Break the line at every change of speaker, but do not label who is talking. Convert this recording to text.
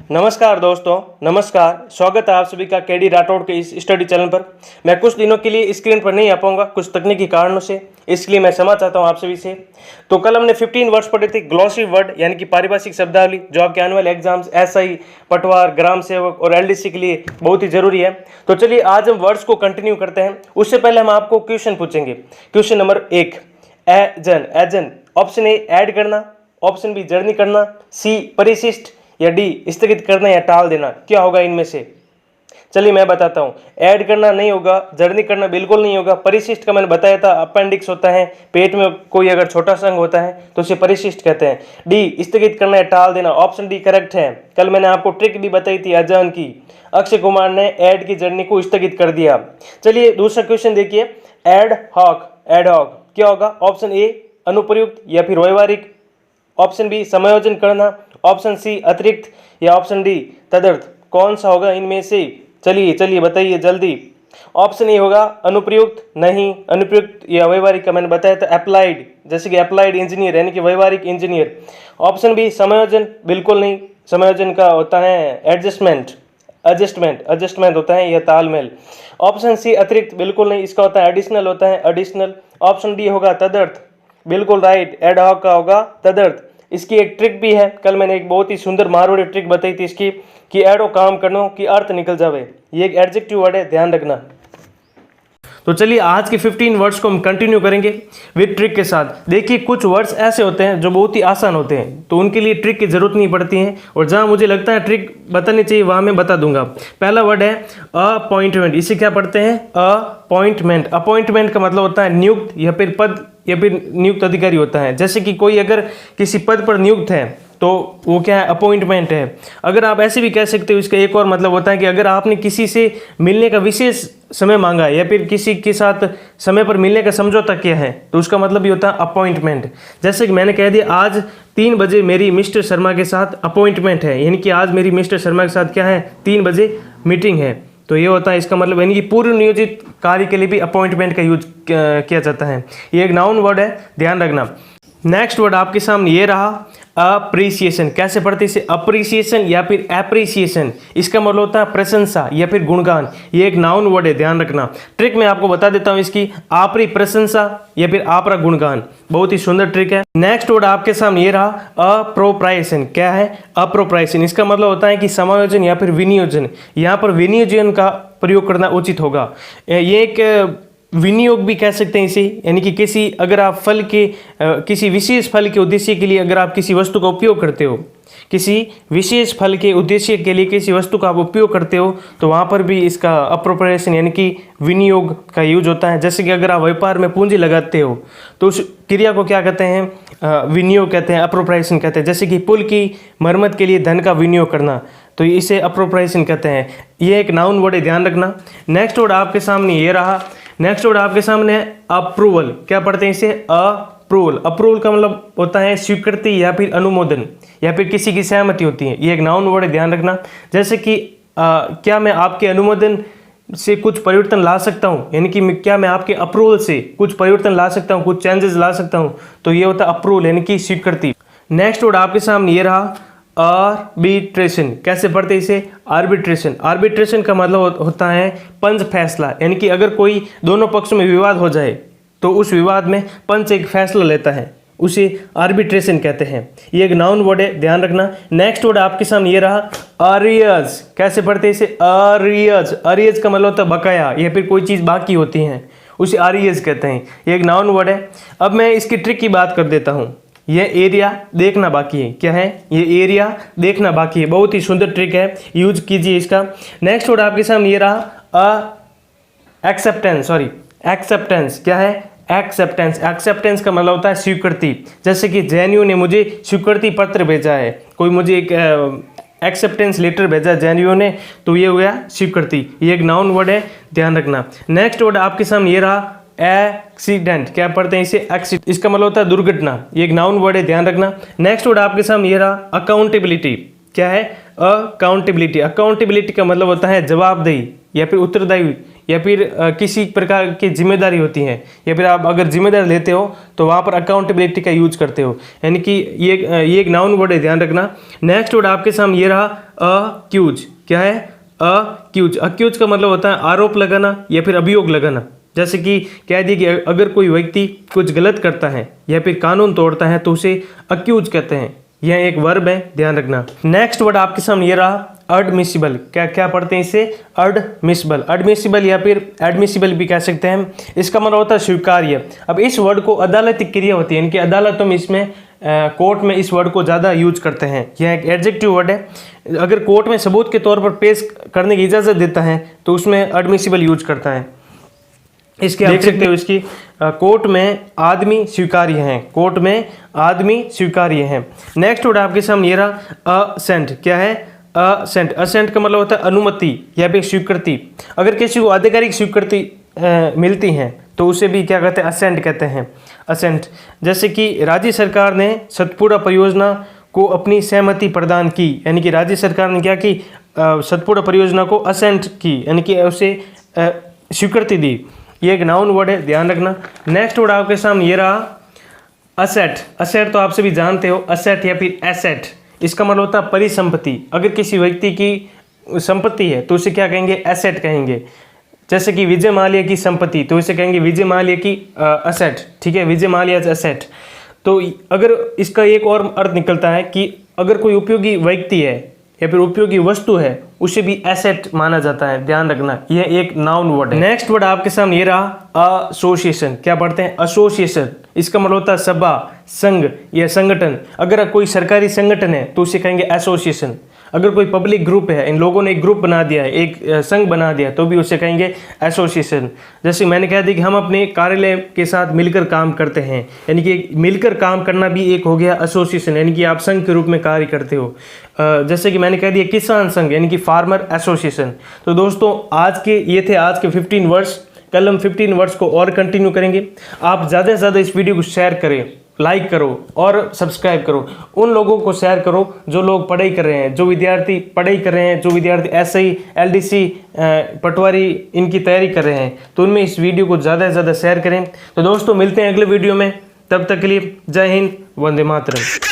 नमस्कार दोस्तों, नमस्कार। स्वागत है आप सभी का केडी राठौड़ के इस स्टडी चैनल पर। मैं कुछ दिनों के लिए स्क्रीन पर नहीं आ पाऊंगा कुछ तकनीकी कारणों से, इसलिए मैं क्षमा चाहता हूं आप सभी से। तो कल हमने 15 वर्ड्स पढ़े थे, ग्लॉसी वर्ड यानी कि पारिभाषिक शब्दावली, जो आपके एनुअल एग्जाम्स एसआई, पटवार, ग्राम सेवक और एलडीसी के लिए बहुत ही जरूरी है। तो चलिए आज हम वर्ड्स को कंटिन्यू करते हैं। उससे पहले हम आपको क्वेश्चन पूछेंगे। क्वेश्चन नंबर 1, एजन। ऑप्शन ए ऐड करना, ऑप्शन बी जर्नी करना, सी परिशिष्ट या डी स्थगित करना या टाल देना। क्या होगा इनमें से? चलिए मैं बताता हूँ। ऐड करना नहीं होगा, जर्नी करना बिल्कुल नहीं होगा। परिशिष्ट का मैंने बताया था, अपेंडिक्स होता है, पेट में कोई अगर छोटा सा अंग होता है तो उसे परिशिष्ट कहते हैं। डी स्थगित करना या टाल देना, ऑप्शन डी करेक्ट है। कल मैंने आपको ट्रिक भी बताई थी अजान की। अक्षय कुमार ने ऐड की जर्नी को स्थगित कर दिया। चलिए दूसरा क्वेश्चन देखिए, एड हॉक। क्या होगा? ऑप्शन ए अनुप्रयुक्त या फिर व्यवहारिक, ऑप्शन बी समायोजन करना, ऑप्शन सी अतिरिक्त या ऑप्शन डी तदर्थ। कौन सा होगा इनमें से? चलिए बताइए जल्दी। ऑप्शन ए होगा अनुप्रयुक्त, नहीं। अनुप्रयुक्त या व्यवहारिक का मैंने बताया था अप्लाइड, जैसे कि अप्लाइड इंजीनियर यानी कि व्यवहारिक इंजीनियर। ऑप्शन बी समायोजन, बिल्कुल नहीं। समायोजन का होता है एडजस्टमेंट होता है या तालमेल। ऑप्शन सी अतिरिक्त, बिल्कुल नहीं। इसका होता है एडिशनल, होता है एडिशनल। ऑप्शन डी होगा तदर्थ, बिल्कुल राइट। एड हॉक का होगा तदर्थ। इसकी एक ट्रिक भी है, कल मैंने एक बहुत ही सुंदर मारवाड़ी ट्रिक बताई थी इसकी, कि एडो काम करनो कि अर्थ निकल जावे। ये एक एडजेक्टिव वर्ड है, ध्यान रखना। तो चलिए आज के 15 वर्ड्स को हम कंटिन्यू करेंगे विद ट्रिक के साथ। देखिए कुछ वर्ड्स ऐसे होते हैं जो बहुत ही आसान होते हैं, तो उनके लिए ट्रिक की जरूरत नहीं पड़ती है, और जहां मुझे लगता है ट्रिक बतानी चाहिए वहां मैं बता दूंगा। पहला वर्ड है अपॉइंटमेंट। इसे क्या पढ़ते हैं? अपॉइंटमेंट। अपॉइंटमेंट का मतलब होता है नियुक्त या फिर पद या फिर नियुक्त अधिकारी होता है। जैसे कि कोई अगर किसी पद पर नियुक्त है तो वो क्या है? अपॉइंटमेंट है। अगर आप ऐसे भी कह सकते हो, इसका एक और मतलब होता है कि अगर आपने किसी से मिलने का विशेष समय मांगा है या फिर किसी के साथ समय पर मिलने का समझौता किया है, तो उसका मतलब भी होता है अपॉइंटमेंट। जैसे कि मैंने कह दिया आज 3 बजे मेरी मिस्टर शर्मा के साथ अपॉइंटमेंट है, यानी कि आज मेरी मिस्टर शर्मा के साथ क्या है? 3 बजे मीटिंग है। तो ये होता है इसका मतलब, यानी कि पूर्व नियोजित कार्य के लिए भी अपॉइंटमेंट का यूज किया जाता है। ये एक नाउन वर्ड है, ध्यान रखना। नेक्स्ट वर्ड आपके सामने ये रहा अप्रिसिएशन। कैसे पढ़ते इसे? अप्रिसिएशन या फिर एप्रिसिएशन। इसका मतलब होता है प्रशंसा या फिर गुणगान। ये एक नाउन वर्ड है, ध्यान रखना। ट्रिक मैं आपको बता देता हूं इसकी, आपरी प्रशंसा या फिर आपरा गुणगान। बहुत ही सुंदर ट्रिक है। नेक्स्ट वर्ड आपके सामने ये रहा अप्रोप्राइएशन। क्या है? अप्रोप्राइएशन। इसका मतलब होता है कि समायोजन या फिर विनियोजन। यहाँ पर विनियोजन का प्रयोग करना उचित होगा। ये एक विनियोग भी कह सकते हैं इसे, यानी कि किसी अगर आप फल के किसी विशेष फल के उद्देश्य के लिए अगर आप किसी वस्तु का उपयोग करते हो, किसी विशेष फल के उद्देश्य के लिए किसी वस्तु का आप उपयोग करते हो, तो वहाँ पर भी इसका अप्रोप्रिएशन यानी कि विनियोग का यूज होता है। जैसे कि अगर आप व्यापार में पूंजी लगाते हो तो उस क्रिया को क्या कहते हैं? विनियोग कहते हैं, अप्रोप्रिएशन कहते हैं। जैसे कि पुल की मरम्मत के लिए धन का विनियोग करना, तो इसे अप्रोप्रिएशन कहते हैं। ये एक नाउन वर्ड है, ध्यान रखना। नेक्स्ट वर्ड आपके सामने ये रहा। नेक्स्ट वर्ड आपके सामने है अप्रूवल। क्या पढ़ते हैं इसे? अप्रूवल। अप्रूवल का मतलब होता है स्वीकृति या फिर अनुमोदन या फिर किसी की सहमति होती है। ये एक नाउन वर्ड है, ध्यान रखना। जैसे कि क्या मैं आपके अनुमोदन से कुछ परिवर्तन ला सकता हूँ, यानी कि क्या मैं आपके अप्रूवल से कुछ परिवर्तन ला सकता हूँ, कुछ चेंजेस ला सकता हूँ, तो ये होता है अप्रूवल यानी कि स्वीकृति। नेक्स्ट वर्ड आपके सामने ये रहा आर्बिट्रेशन। कैसे पढ़ते इसे? आर्बिट्रेशन। आर्बिट्रेशन का मतलब होता है पंच फैसला, यानी कि अगर कोई दोनों पक्षों में विवाद हो जाए तो उस विवाद में पंच एक फैसला लेता है, उसे आर्बिट्रेशन कहते हैं। ये एक नाउन वर्ड है, ध्यान रखना। नेक्स्ट वर्ड आपके सामने ये रहा अरियज। कैसे पढ़ते इसे? अरियज। अरियज का मतलब होता है बकाया या फिर कोई चीज़ बाकी होती है, उसे अरियज कहते हैं। ये एक नाउन वर्ड है। अब मैं इसकी ट्रिक की बात कर देता हूँ। ये एरिया देखना बाकी है। क्या है? ये एरिया देखना बाकी है। बहुत ही सुंदर ट्रिक है, यूज कीजिए इसका। नेक्स्ट वर्ड आपके सामने ये रहा एक्सेप्टेंस। क्या है? एक्सेप्टेंस। एक्सेप्टेंस का मतलब होता है स्वीकृति। जैसे कि जेएनयू ने मुझे स्वीकृति पत्र भेजा है, कोई मुझे एक एक्सेप्टेंस लेटर भेजा जेएनयू ने, तो ये हो गया स्वीकृति। ये एक नाउन वर्ड है, ध्यान रखना। नेक्स्ट वर्ड आपके सामने ये रहा एक्सीडेंट। क्या पढ़ते हैं इसे? एक्सीडेंट। इसका मतलब होता है दुर्घटना। ये एक नाउन वर्ड है, ध्यान रखना। नेक्स्ट वर्ड आपके सामने ये रहा अकाउंटेबिलिटी। क्या है? अकाउंटेबिलिटी। अकाउंटेबिलिटी का मतलब होता है जवाबदेही या फिर उत्तरदायी या फिर किसी प्रकार की जिम्मेदारी होती है, या फिर आप अगर जिम्मेदारी लेते हो तो वहाँ पर अकाउंटेबिलिटी का यूज करते हो, यानी कि ये एक नाउन वर्ड है, ध्यान रखना। नेक्स्ट वर्ड आपके सामने ये रहा अक्यूज। क्या है? अक्यूज। अक्यूज का मतलब होता है आरोप लगाना या फिर अभियोग लगाना। जैसे कि कह दिए कि अगर कोई व्यक्ति कुछ गलत करता है या फिर कानून तोड़ता है तो उसे अक्यूज कहते हैं। यह एक वर्ब है, ध्यान रखना। नेक्स्ट वर्ड आपके सामने ये रहा एडमिसिबल। क्या क्या पढ़ते हैं इसे? एडमिसिबल। एडमिसिबल या फिर एडमिसिबल भी कह सकते हैं। इसका मतलब होता है स्वीकार्य। अब इस वर्ड को अदालती क्रिया होती है, इनकी अदालतों में इसमें कोर्ट में इस वर्ड को ज़्यादा यूज करते हैं। यह एक एडजेक्टिव वर्ड है। अगर कोर्ट में सबूत के तौर पर पेश करने की इजाज़त देता है तो उसमें एडमिसिबल यूज करता है। इसके देख सकते हो, इसकी कोर्ट में आदमी स्वीकार्य हैं। कोर्ट में आदमी स्वीकार्य हैं। नेक्स्ट वर्ड आपके सामने ये रहा असेंट। क्या है? असेंट। असेंट का मतलब होता है अनुमति या फिर स्वीकृति। अगर किसी को आधिकारिक स्वीकृति मिलती है तो उसे भी क्या कहते हैं? असेंट कहते हैं। असेंट। जैसे कि राज्य सरकार ने सतपुड़ा परियोजना को अपनी सहमति प्रदान की, यानी कि राज्य सरकार ने क्या की? सतपुड़ा परियोजना को असेंट की, यानी कि उसे स्वीकृति दी। ये एक नाउन वर्ड है, ध्यान रखना। नेक्स्ट वर्ड आपके सामने ये रहा असेट। असेट तो आप सभी जानते हो, असेट या फिर एसेट। इसका मतलब होता है परिसंपत्ति। अगर किसी व्यक्ति की संपत्ति है तो उसे क्या कहेंगे? एसेट कहेंगे। जैसे कि विजय माल्या की संपत्ति तो इसे कहेंगे विजय माल्या की असेट। ठीक है, विजय माल्या असेट। तो अगर इसका एक और अर्थ निकलता है कि अगर कोई उपयोगी व्यक्ति है या फिर उपयोगी वस्तु है उसे भी एसेट माना जाता है, ध्यान रखना। यह एक नाउन वर्ड है। नेक्स्ट वर्ड आपके सामने ये रहा एसोसिएशन। क्या पढ़ते हैं? एसोसिएशन। इसका मतलब होता है सभा, संघ या संगठन। अगर कोई सरकारी संगठन है तो उसे कहेंगे एसोसिएशन। अगर कोई पब्लिक ग्रुप है, इन लोगों ने एक ग्रुप बना दिया है, एक संघ बना दिया, तो भी उसे कहेंगे एसोसिएशन। जैसे मैंने कह दिया कि हम अपने कार्यालय के साथ मिलकर काम करते हैं, यानी कि मिलकर काम करना भी एक हो गया एसोसिएशन, यानी कि आप संघ के रूप में कार्य करते हो। जैसे कि मैंने कह दिया किसान संघ, यानी कि फार्मर एसोसिएशन। तो दोस्तों ये थे आज के 15 वर्ड्स। कल हम 15 वर्ड्स को और कंटिन्यू करेंगे। आप ज़्यादा से ज़्यादा इस वीडियो को शेयर करें, लाइक करो और सब्सक्राइब करो। उन लोगों को शेयर करो जो लोग पढ़ाई कर रहे हैं, जो विद्यार्थी पढ़ाई कर रहे हैं, जो विद्यार्थी SI, LDC, पटवारी इनकी तैयारी कर रहे हैं, तो उनमें इस वीडियो को ज़्यादा से ज़्यादा शेयर करें। तो दोस्तों मिलते हैं अगले वीडियो में, तब तक के लिए जय हिंद, वंदे मातरम।